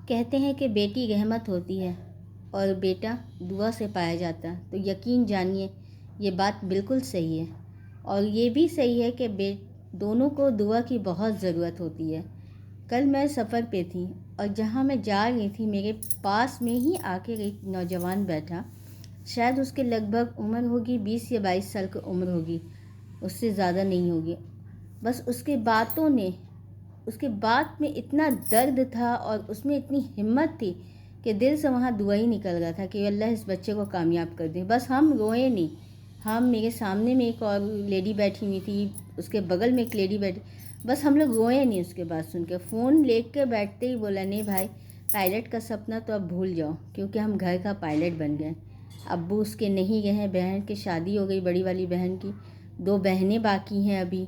کہتے ہیں کہ بیٹی رحمت ہوتی ہے اور بیٹا دعا سے پایا جاتا ہے، تو یقین جانیے یہ بات بالکل صحیح ہے، اور یہ بھی صحیح ہے کہ دونوں کو دعا کی بہت ضرورت ہوتی ہے۔ کل میں سفر پہ تھی اور جہاں میں جا رہی تھی میرے پاس میں ہی آ کے ایک نوجوان بیٹھا، شاید اس کے لگ بھگ عمر ہوگی 20 یا 22 سال کی عمر ہوگی، اس سے زیادہ نہیں ہوگی۔ بس اس کے بات میں اتنا درد تھا اور اس میں اتنی ہمت تھی کہ دل سے وہاں دعا ہی نکل رہا تھا کہ اللہ اس بچے کو کامیاب کر دے۔ بس ہم روئے نہیں، میرے سامنے میں ایک اور لیڈی بیٹھی ہوئی تھی، اس کے بغل میں ایک لیڈی بیٹھی، بس ہم لوگ روئے نہیں۔ اس کے بعد سن کے فون لے کے بیٹھتے ہی بولا، نہیں بھائی، پائلٹ کا سپنا تو اب بھول جاؤ، کیونکہ ہم گھر کا پائلٹ بن گئے۔ ابو اس کے نہیں گئے ہیں، بہن کی شادی ہو گئی، بڑی والی بہن کی 2 بہنیں باقی ہیں ابھی،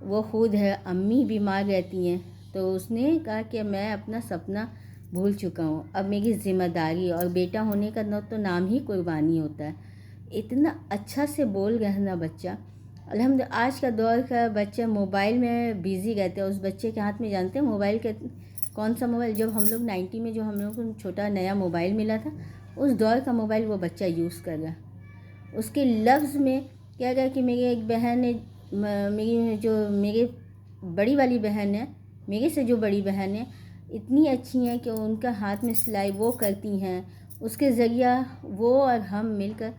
وہ خود ہے، امی بیمار رہتی ہیں، تو اس نے کہا کہ میں اپنا سپنا بھول چکا ہوں، اب میری ذمہ داری، اور بیٹا ہونے کا تو نام ہی قربانی ہوتا ہے۔ اتنا اچھا سے بول گیا نا بچہ، الحمدللہ۔ آج کا دور کا بچہ موبائل میں بیزی رہتا ہے، اس بچے کے ہاتھ میں جانتے ہیں موبائل کے کون سا موبائل؟ جب ہم لوگ 90 میں جو ہم لوگوں کو چھوٹا نیا موبائل ملا تھا، اس دور کا موبائل وہ بچہ یوز کر رہا ہے۔ اس کے لفظ میں کیا گیا کہ میری ایک بہن نے، میری بڑی والی بہن ہے، میرے سے جو بڑی بہن ہے، اتنی اچھی ہیں کہ ان کا ہاتھ میں سلائی وہ کرتی ہیں، اس کے ذریعہ وہ اور ہم مل کر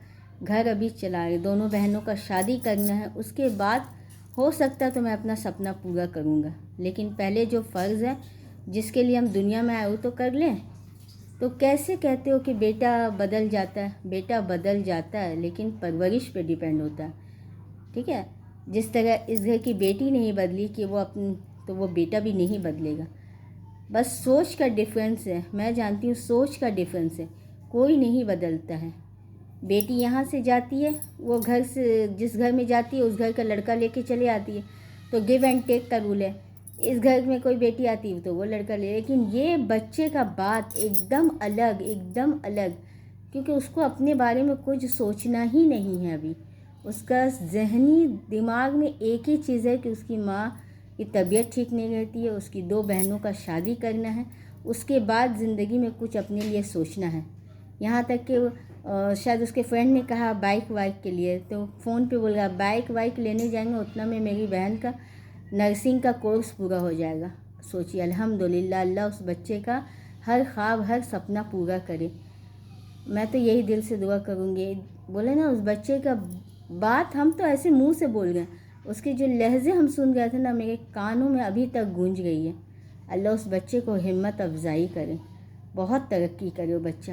گھر ابھی چلا رہے۔ دونوں بہنوں کا شادی کرنا ہے، اس کے بعد ہو سکتا تو میں اپنا سپنا پورا کروں گا، لیکن پہلے جو فرض ہے جس کے لیے ہم دنیا میں آئے وہ تو کر لیں۔ تو کیسے کہتے ہو کہ بیٹا بدل جاتا ہے؟ بیٹا بدل جاتا ہے لیکن پرورش پہ ڈیپینڈ ہوتا ہے، ٹھیک ہے؟ جس طرح اس گھر کی بیٹی نہیں بدلی کہ تو وہ بیٹا بھی نہیں بدلے گا۔ بس سوچ کا ڈیفرنس ہے، میں جانتی ہوں سوچ کا ڈیفرنس ہے، کوئی نہیں بدلتا ہے۔ بیٹی یہاں سے جاتی ہے، وہ گھر سے جس گھر میں جاتی ہے اس گھر کا لڑکا لے کے چلے آتی ہے، تو گیو اینڈ ٹیک کا رول ہے۔ اس گھر میں کوئی بیٹی آتی ہے تو وہ لڑکا لے، لیکن یہ بچے کا بات ایک دم الگ، کیونکہ اس کو اپنے بارے میں کچھ سوچنا ہی نہیں ہے ابھی۔ اس کا ذہنی دماغ میں ایک ہی چیز ہے کہ اس کی ماں کی طبیعت ٹھیک نہیں رہتی ہے، اس کی 2 بہنوں کا شادی کرنا ہے، اس کے بعد زندگی میں کچھ اپنے لیے سوچنا ہے۔ یہاں تک کہ شاید اس کے فرینڈ نے کہا بائک وائک کے لیے، تو فون پہ بول رہا بائک وائک لینے جائیں گے، اتنا میں میری بہن کا نرسنگ کا کورس پورا ہو جائے گا۔ سوچیے، الحمدللہ، اللہ اس بچے کا ہر خواب، ہر سپنا پورا کرے۔ میں تو یہی دل سے دعا کروں گی۔ بولے نا اس بچے کا بات ہم تو ایسے منہ سے بول گئے، اس کے جو لہجے ہم سن گئے تھے نا، میرے کانوں میں ابھی تک گونج گئی ہے۔ اللہ اس بچے کو ہمت افزائی کرے، بہت ترقی کرے وہ بچہ۔